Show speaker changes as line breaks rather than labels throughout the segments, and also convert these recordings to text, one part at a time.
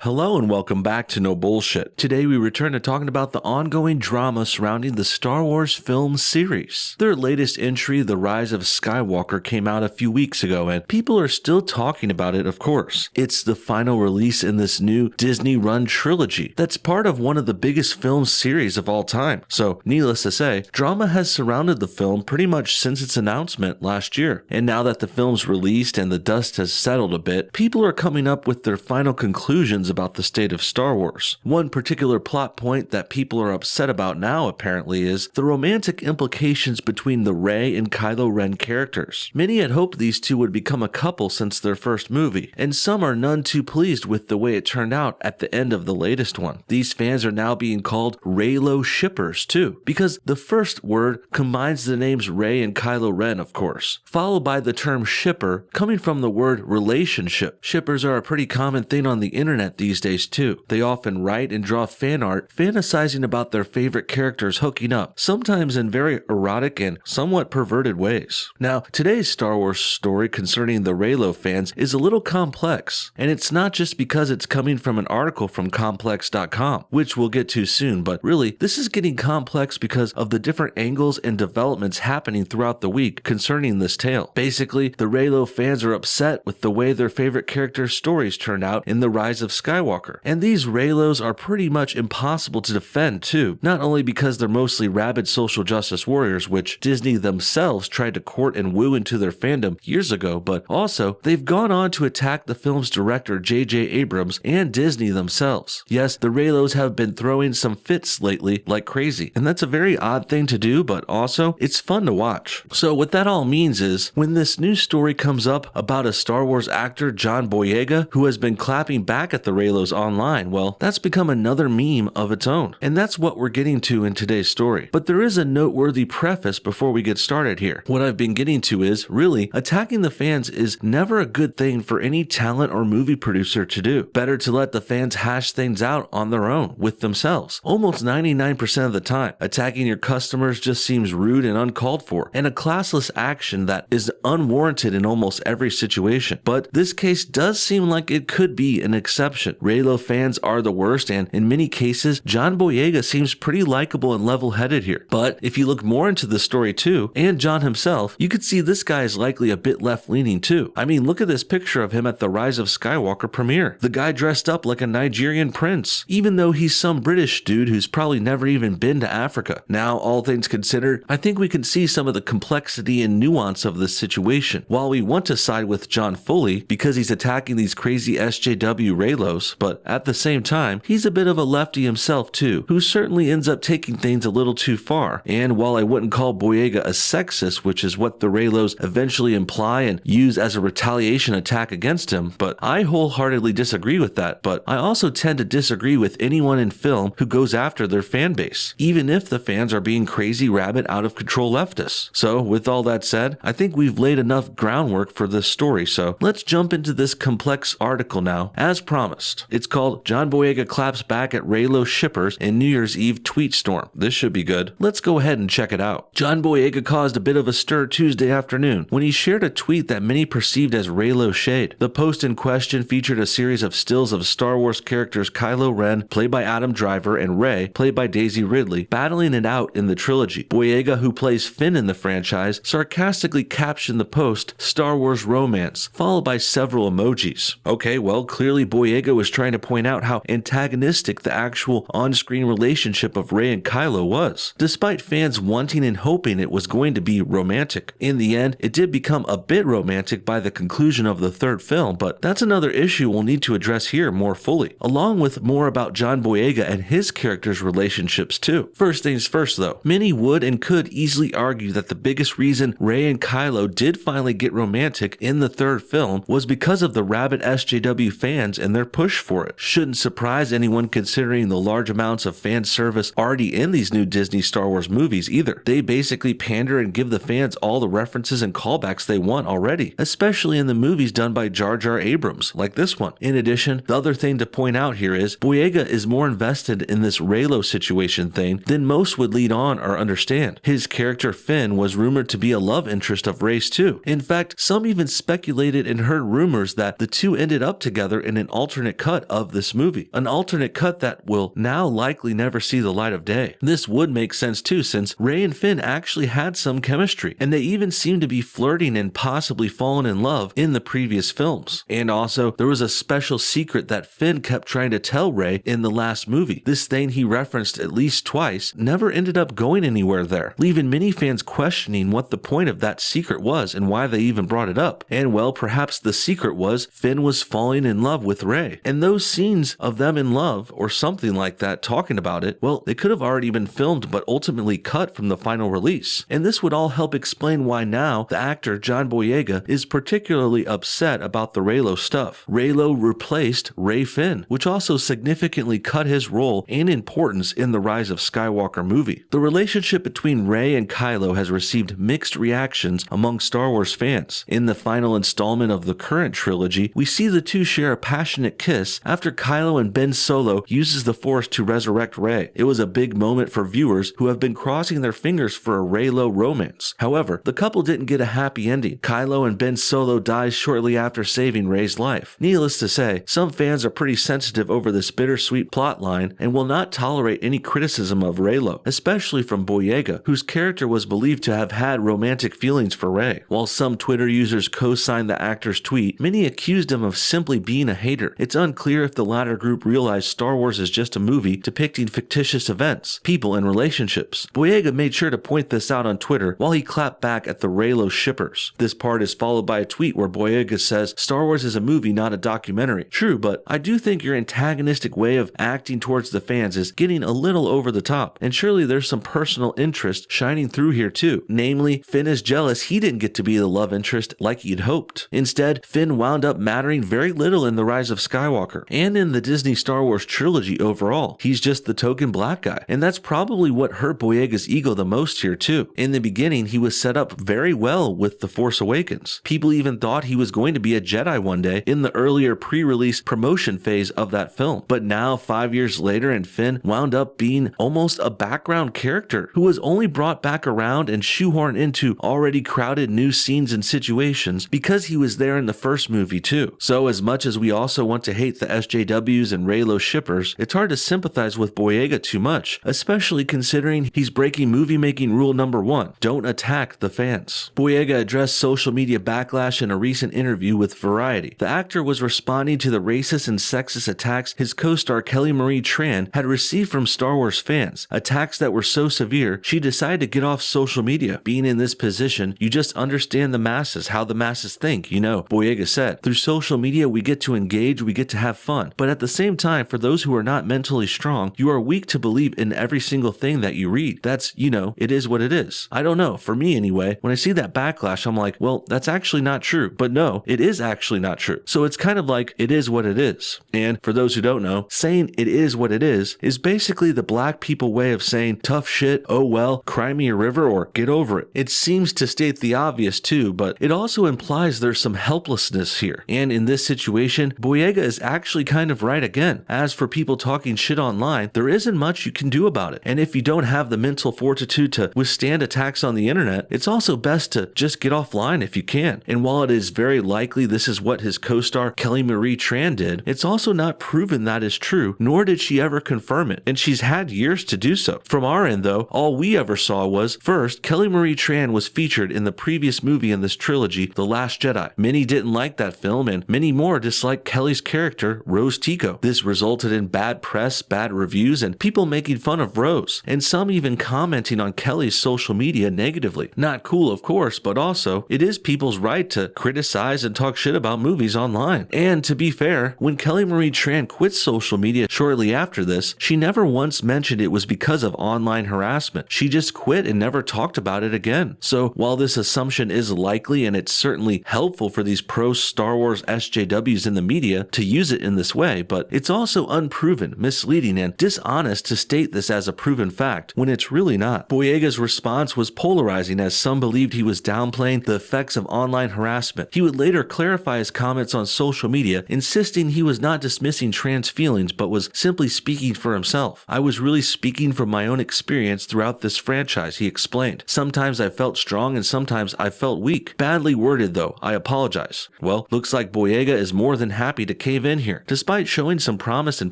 Hello and welcome back to No Bullshit. Today we return to talking about the ongoing drama surrounding the Star Wars film series. Their latest entry, The Rise of Skywalker, came out a few weeks ago and people are still talking about it, of course. It's the final release in this new Disney-run trilogy that's part of one of the biggest film series of all time. So, needless to say, drama has surrounded the film pretty much since its announcement last year. And now that the film's released and the dust has settled a bit, people are coming up with their final conclusions about the state of Star Wars. One particular plot point that people are upset about now apparently is the romantic implications between the Rey and Kylo Ren characters. Many had hoped these two would become a couple since their first movie, and some are none too pleased with the way it turned out at the end of the latest one. These fans are now being called Reylo shippers too, because the first word combines the names Rey and Kylo Ren, of course, followed by the term shipper coming from the word relationship. Shippers are a pretty common thing on the internet these days too. They often write and draw fan art fantasizing about their favorite characters hooking up, sometimes in very erotic and somewhat perverted ways. Now, today's Star Wars story concerning the Reylo fans is a little complex, and it's not just because it's coming from an article from complex.com, which we'll get to soon, but really, this is getting complex because of the different angles and developments happening throughout the week concerning this tale. Basically, the Reylo fans are upset with the way their favorite characters' stories turned out in The Rise of Skywalker. And these Reylos are pretty much impossible to defend too, not only because they're mostly rabid social justice warriors, which Disney themselves tried to court and woo into their fandom years ago, but also they've gone on to attack the film's director J.J. Abrams and Disney themselves. Yes, the Reylos have been throwing some fits lately like crazy, and that's a very odd thing to do, but also it's fun to watch. So what that all means is, when this new story comes up about a Star Wars actor, John Boyega, who has been clapping back at the Reylos online, well, that's become another meme of its own. And that's what we're getting to in today's story. But there is a noteworthy preface before we get started here. What I've been getting to is, really, attacking the fans is never a good thing for any talent or movie producer to do. Better to let the fans hash things out on their own, with themselves. Almost 99% of the time, attacking your customers just seems rude and uncalled for, and a classless action that is unwarranted in almost every situation. But this case does seem like it could be an exception. Reylo fans are the worst, and in many cases, John Boyega seems pretty likable and level-headed here. But if you look more into the story too, and John himself, you could see this guy is likely a bit left-leaning too. I mean, look at this picture of him at the Rise of Skywalker premiere. The guy dressed up like a Nigerian prince, even though he's some British dude who's probably never even been to Africa. Now, all things considered, I think we can see some of the complexity and nuance of this situation. While we want to side with John fully because he's attacking these crazy SJW Reylos, but at the same time, he's a bit of a lefty himself too, who certainly ends up taking things a little too far. And while I wouldn't call Boyega a sexist, which is what the Reylos eventually imply and use as a retaliation attack against him, but I wholeheartedly disagree with that. But I also tend to disagree with anyone in film who goes after their fan base, even if the fans are being crazy rabid out of control leftists. So with all that said, I think we've laid enough groundwork for this story, so let's jump into this complex article now, as promised. It's called John Boyega Claps Back at Reylo Shippers in New Year's Eve Tweet Storm. This should be good. Let's go ahead and check it out. John Boyega caused a bit of a stir Tuesday afternoon when he shared a tweet that many perceived as Reylo shade. The post in question featured a series of stills of Star Wars characters Kylo Ren, played by Adam Driver, and Rey, played by Daisy Ridley, battling it out in the trilogy. Boyega, who plays Finn in the franchise, sarcastically captioned the post Star Wars romance, followed by several emojis. Okay, well, clearly Boyega was trying to point out how antagonistic the actual on-screen relationship of Rey and Kylo was, despite fans wanting and hoping it was going to be romantic. In the end, it did become a bit romantic by the conclusion of the third film, but that's another issue we'll need to address here more fully, along with more about John Boyega and his characters' relationships too. First things first though, many would and could easily argue that the biggest reason Rey and Kylo did finally get romantic in the third film was because of the rabid SJW fans and their push for it. Shouldn't surprise anyone considering the large amounts of fan service already in these new Disney Star Wars movies either. They basically pander and give the fans all the references and callbacks they want already, especially in the movies done by Jar Jar Abrams, like this one. In addition, the other thing to point out here is Boyega is more invested in this Reylo situation thing than most would lead on or understand. His character Finn was rumored to be a love interest of Rey's too. In fact, some even speculated and heard rumors that the two ended up together in an alternate alternate cut of this movie, an alternate cut that will now likely never see the light of day. This would make sense too, since Rey and Finn actually had some chemistry, and they even seemed to be flirting and possibly falling in love in the previous films. And also, there was a special secret that Finn kept trying to tell Rey in the last movie. This thing he referenced at least twice never ended up going anywhere there, leaving many fans questioning what the point of that secret was and why they even brought it up. And well, perhaps the secret was Finn was falling in love with Rey. And those scenes of them in love, or something like that, talking about it, well, they could have already been filmed but ultimately cut from the final release. And this would all help explain why now the actor John Boyega is particularly upset about the Reylo stuff. Reylo replaced Rey Finn, which also significantly cut his role and importance in the Rise of Skywalker movie. The relationship between Rey and Kylo has received mixed reactions among Star Wars fans. In the final installment of the current trilogy, we see the two share a passionate kiss after Kylo and Ben Solo uses the Force to resurrect Rey. It was a big moment for viewers who have been crossing their fingers for a Reylo romance. However, the couple didn't get a happy ending. Kylo and Ben Solo dies shortly after saving Rey's life. Needless to say, some fans are pretty sensitive over this bittersweet plotline and will not tolerate any criticism of Reylo, especially from Boyega, whose character was believed to have had romantic feelings for Rey. While some Twitter users co-signed the actor's tweet, many accused him of simply being a hater. It's unclear if the latter group realized Star Wars is just a movie depicting fictitious events, people, and relationships. Boyega made sure to point this out on Twitter while he clapped back at the Reylo shippers. This part is followed by a tweet where Boyega says, "Star Wars is a movie, not a documentary." True, but I do think your antagonistic way of acting towards the fans is getting a little over the top, and surely there's some personal interest shining through here too. Namely, Finn is jealous he didn't get to be the love interest like he'd hoped. Instead, Finn wound up mattering very little in The Rise of Skywalker, and in the Disney Star Wars trilogy overall. He's just the token black guy, and that's probably what hurt Boyega's ego the most here too. In the beginning, he was set up very well with The Force Awakens. People even thought he was going to be a Jedi one day in the earlier pre-release promotion phase of that film. But now, 5 years later, and Finn wound up being almost a background character who was only brought back around and shoehorned into already crowded new scenes and situations because he was there in the first movie too. So as much as we also want to hate the SJWs and Reylo shippers, it's hard to sympathize with Boyega too much, especially considering he's breaking movie-making rule number 1, don't attack the fans. Boyega addressed social media backlash in a recent interview with Variety. The actor was responding to the racist and sexist attacks his co-star Kelly Marie Tran had received from Star Wars fans, attacks that were so severe she decided to get off social media. Being in this position, you just understand the masses, how the masses think, you know, Boyega said. Through social media, we get to engage, we get to have fun. But at the same time, for those who are not mentally strong, you are weak to believe in every single thing that you read. That's, you know, it is what it is. I don't know, for me anyway, when I see that backlash, I'm like, well, that's actually not true. But no, it is actually not true. So it's kind of like, it is what it is. And for those who don't know, saying it is what it is basically the black people way of saying tough shit, oh well, cry me a river, or get over it. It seems to state the obvious too, but it also implies there's some helplessness here. And in this situation, Boyega is actually kind of right again. As for people talking shit online, there isn't much you can do about it. And if you don't have the mental fortitude to withstand attacks on the internet, it's also best to just get offline if you can. And while it is very likely this is what his co-star Kelly Marie Tran did, it's also not proven that is true, nor did she ever confirm it. And she's had years to do so. From our end though, all we ever saw was, first, Kelly Marie Tran was featured in the previous movie in this trilogy, The Last Jedi. Many didn't like that film, and many more disliked Kelly's character, Rose Tico. This resulted in bad press, bad reviews, and people making fun of Rose, and some even commenting on Kelly's social media negatively. Not cool, of course, but also, it is people's right to criticize and talk shit about movies online. And to be fair, when Kelly Marie Tran quit social media shortly after this, she never once mentioned it was because of online harassment. She just quit and never talked about it again. So while this assumption is likely, and it's certainly helpful for these pro-Star Wars SJWs in the media to use it in this way, but it's also unproven, misleading, and dishonest to state this as a proven fact when it's really not. Boyega's response was polarizing, as some believed he was downplaying the effects of online harassment. He would later clarify his comments on social media, insisting he was not dismissing trans feelings but was simply speaking for himself. "I was really speaking from my own experience throughout this franchise," he explained. "Sometimes I felt strong and sometimes I felt weak. Badly worded though, I apologize." Well, looks like Boyega is more than happy to cave give in here, despite showing some promise and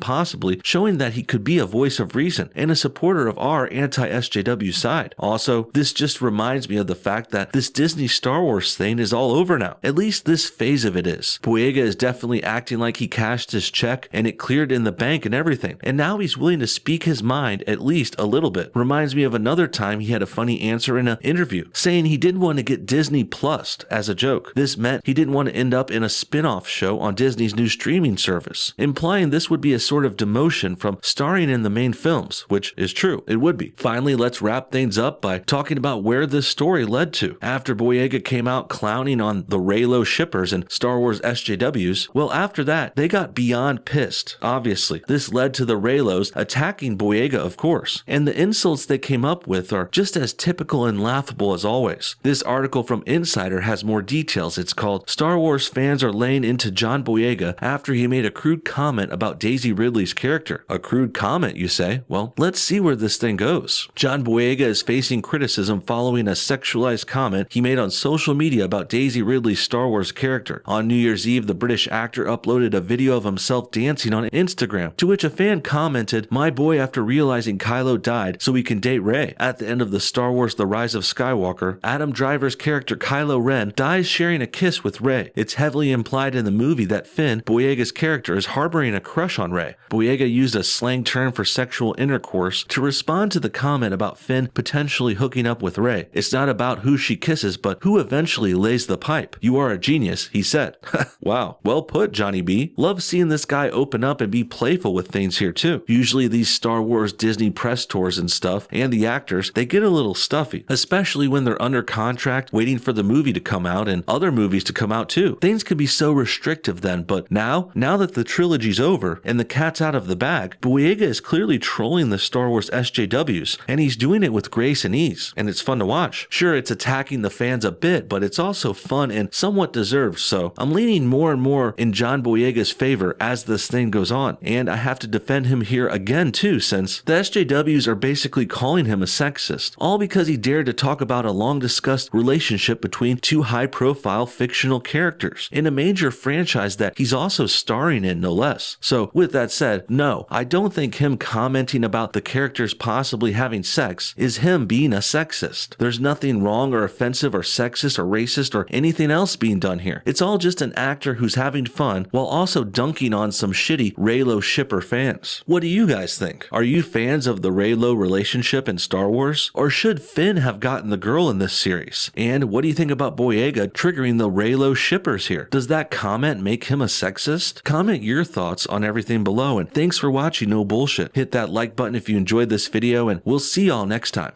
possibly showing that he could be a voice of reason and a supporter of our anti-SJW side. Also, this just reminds me of the fact that this Disney Star Wars thing is all over now. At least this phase of it is. Boyega is definitely acting like he cashed his check and it cleared in the bank and everything, and now he's willing to speak his mind at least a little bit. Reminds me of another time he had a funny answer in an interview, saying he didn't want to get Disney Plussed as a joke. This meant he didn't want to end up in a spin-off show on Disney's new streaming service, implying this would be a sort of demotion from starring in the main films, which is true, it would be. Finally, let's wrap things up by talking about where this story led to. After Boyega came out clowning on the Reylo shippers and Star Wars SJWs, well, after that, they got beyond pissed, obviously. This led to the Reylos attacking Boyega, of course, and the insults they came up with are just as typical and laughable as always. This article from Insider has more details. It's called "Star Wars Fans Are Laying Into John Boyega After He Made a Crude Comment About Daisy Ridley's Character." A crude comment, you say? Well, let's see where this thing goes. John Boyega is facing criticism following a sexualized comment he made on social media about Daisy Ridley's Star Wars character. On New Year's Eve, the British actor uploaded a video of himself dancing on Instagram, to which a fan commented, "My boy after realizing Kylo died so he can date Rey." At the end of the Star Wars The Rise of Skywalker, Adam Driver's character Kylo Ren dies sharing a kiss with Rey. It's heavily implied in the movie that Finn, Boyega's character, is harboring a crush on Rey. Boyega used a slang term for sexual intercourse to respond to the comment about Finn potentially hooking up with Rey. "It's not about who she kisses, but who eventually lays the pipe. You are a genius," he said. Wow, well put, Johnny B. Love seeing this guy open up and be playful with things here too. Usually these Star Wars Disney press tours and stuff, and the actors, they get a little stuffy, especially when they're under contract waiting for the movie to come out and other movies to come out too. Things can be so restrictive then, but now that the trilogy's over and the cat's out of the bag, Boyega is clearly trolling the Star Wars SJWs, and he's doing it with grace and ease, and it's fun to watch. Sure, it's attacking the fans a bit, but it's also fun and somewhat deserved, so I'm leaning more and more in John Boyega's favor as this thing goes on, and I have to defend him here again too, since the SJWs are basically calling him a sexist, all because he dared to talk about a long-discussed relationship between two high-profile fictional characters in a major franchise that he's also starring in, no less. So with that said, no, I don't think him commenting about the characters possibly having sex is him being a sexist. There's nothing wrong or offensive or sexist or racist or anything else being done here. It's all just an actor who's having fun while also dunking on some shitty Reylo shipper fans. What do you guys think? Are you fans of the Reylo relationship in Star Wars? Or should Finn have gotten the girl in this series? And what do you think about Boyega triggering the Reylo shippers here? Does that comment make him a sexist? Comment your thoughts on everything below, and thanks for watching No Bullshit. Hit that like button if you enjoyed this video, and we'll see y'all next time.